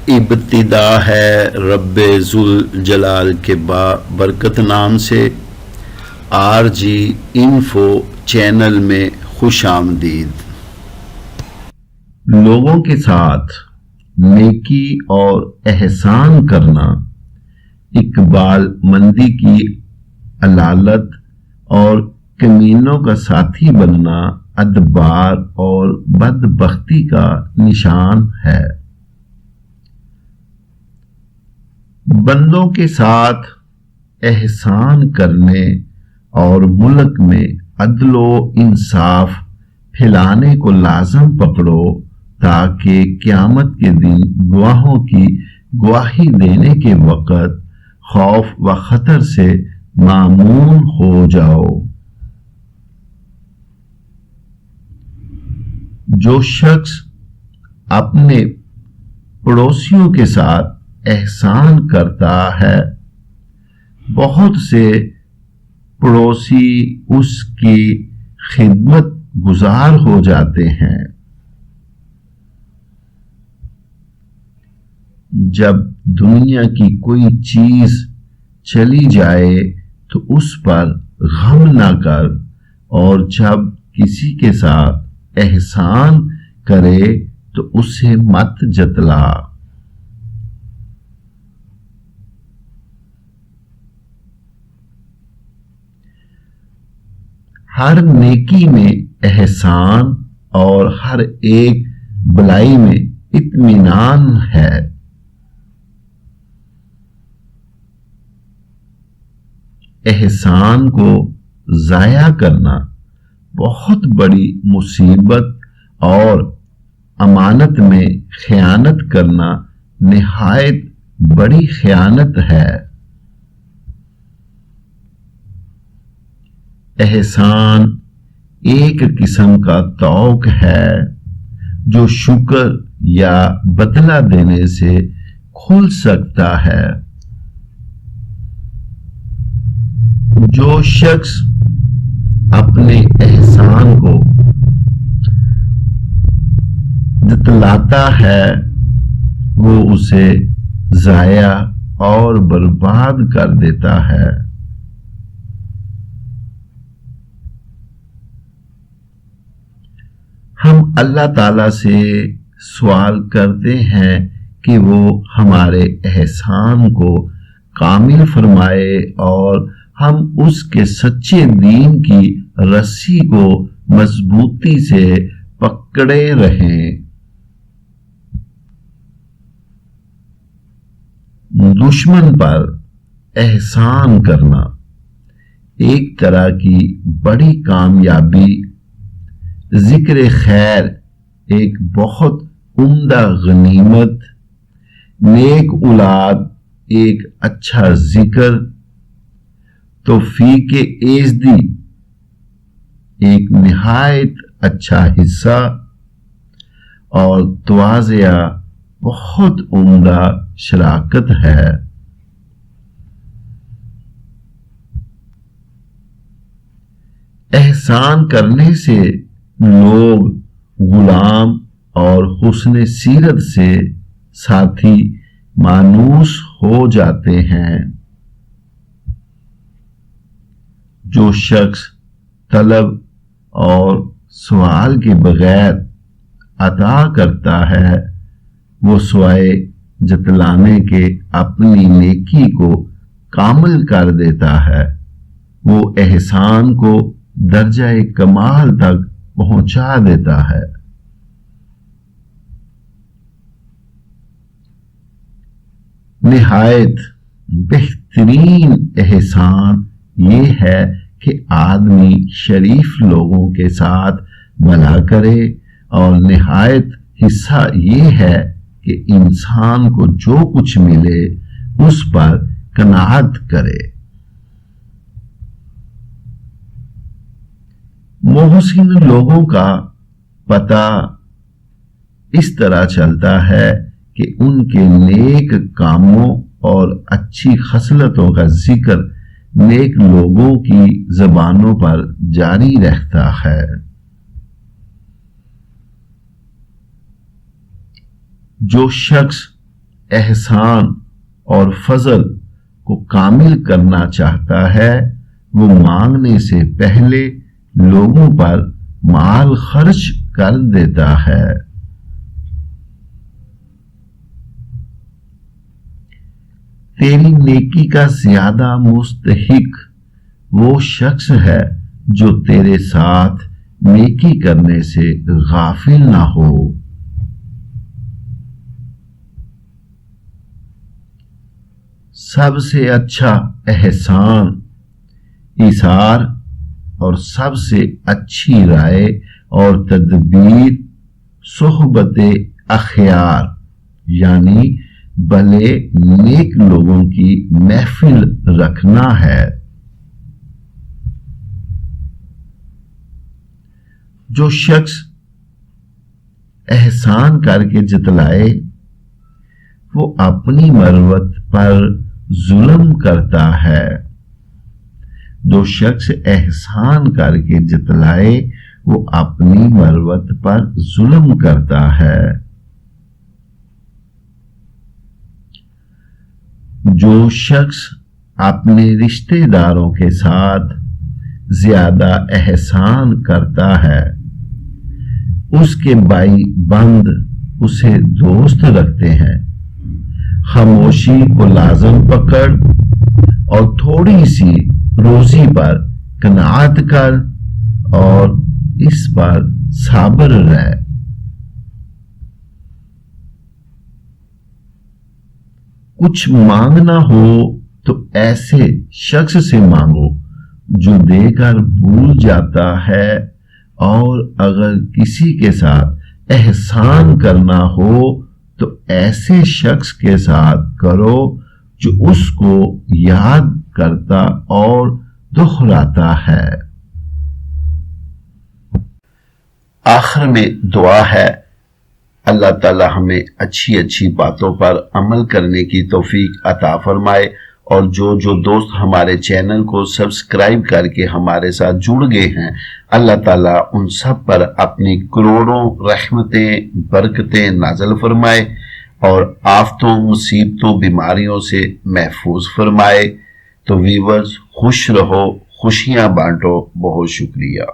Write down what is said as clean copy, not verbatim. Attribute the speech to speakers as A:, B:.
A: ابتدا ہے رب ذوالجلال کے برکت نام سے۔ RG انفو چینل میں خوش آمدید۔ لوگوں کے ساتھ نیکی اور احسان کرنا، اقبال مندی کی علالت اور کمینوں کا ساتھی بننا ادبار اور بدبختی کا نشان ہے۔ بندوں کے ساتھ احسان کرنے اور ملک میں عدل و انصاف پھیلانے کو لازم پکڑو تاکہ قیامت کے دن گواہوں کی گواہی دینے کے وقت خوف و خطر سے مامون ہو جاؤ۔ جو شخص اپنے پڑوسیوں کے ساتھ احسان کرتا ہے، بہت سے پڑوسی اس کی خدمت گزار ہو جاتے ہیں۔ جب دنیا کی کوئی چیز چلی جائے تو اس پر غم نہ کر، اور جب کسی کے ساتھ احسان کرے تو اسے مت جتلا۔ ہر نیکی میں احسان اور ہر ایک بلائی میں اطمینان ہے۔ احسان کو ضائع کرنا بہت بڑی مصیبت اور امانت میں خیانت کرنا نہایت بڑی خیانت ہے۔ احسان ایک قسم کا توق ہے جو شکر یا بدلہ دینے سے کھل سکتا ہے۔ جو شخص اپنے احسان کو جتلاتا ہے وہ اسے ضائع اور برباد کر دیتا ہے۔ ہم اللہ تعالی سے سوال کرتے ہیں کہ وہ ہمارے احسان کو کامل فرمائے اور ہم اس کے سچے دین کی رسی کو مضبوطی سے پکڑے رہیں۔ دشمن پر احسان کرنا ایک طرح کی بڑی کامیابی، ذکر خیر ایک بہت عمدہ غنیمت، نیک اولاد ایک اچھا ذکر، توفیق ایزدی ایک نہایت اچھا حصہ، اور تواضع بہت عمدہ شراکت ہے۔ احسان کرنے سے لوگ غلام اور حسن سیرت سے ساتھی مانوس ہو جاتے ہیں۔ جو شخص طلب اور سوال کے بغیر عطا کرتا ہے وہ سوائے جتلانے کے اپنی نیکی کو کامل کر دیتا ہے، وہ احسان کو درجہ کمال تک پہنچا دیتا ہے۔ نہایت بہترین احسان یہ ہے کہ آدمی شریف لوگوں کے ساتھ بھلا کرے، اور نہایت حصہ یہ ہے کہ انسان کو جو کچھ ملے اس پر قناعت کرے۔ محسن لوگوں کا پتہ اس طرح چلتا ہے کہ ان کے نیک کاموں اور اچھی خصلتوں کا ذکر نیک لوگوں کی زبانوں پر جاری رہتا ہے۔ جو شخص احسان اور فضل کو کامل کرنا چاہتا ہے وہ مانگنے سے پہلے لوگوں پر مال خرچ کر دیتا ہے۔ تیری نیکی کا زیادہ مستحق وہ شخص ہے جو تیرے ساتھ نیکی کرنے سے غافل نہ ہو۔ سب سے اچھا احسان ایثار اور سب سے اچھی رائے اور تدبیر صحبت اخیار یعنی بھلے نیک لوگوں کی محفل رکھنا ہے۔ جو شخص احسان کر کے جتلائے وہ اپنی مروت پر ظلم کرتا ہے۔ جو شخص احسان کر کے جتلائے وہ اپنی مروت پر ظلم کرتا ہے۔ جو شخص اپنے رشتہ داروں کے ساتھ زیادہ احسان کرتا ہے اس کے بھائی بند اسے دوست رکھتے ہیں۔ خاموشی کو لازم پکڑ اور تھوڑی سی روزی پر قناعت کر اور اس پر صابر رہ۔ کچھ مانگنا ہو تو ایسے شخص سے مانگو جو دے کر بھول جاتا ہے، اور اگر کسی کے ساتھ احسان کرنا ہو تو ایسے شخص کے ساتھ کرو جو اس کو یاد کرتا اور دہراتا ہے۔ آخر میں دعا ہے اللہ تعالی ہمیں اچھی اچھی باتوں پر عمل کرنے کی توفیق عطا فرمائے، اور جو دوست ہمارے چینل کو سبسکرائب کر کے ہمارے ساتھ جڑ گئے ہیں اللہ تعالیٰ ان سب پر اپنی کروڑوں رحمتیں برکتیں نازل فرمائے اور آفتوں مصیبتوں بیماریوں سے محفوظ فرمائے۔ تو ویورز خوش رہو، خوشیاں بانٹو، بہت شکریہ۔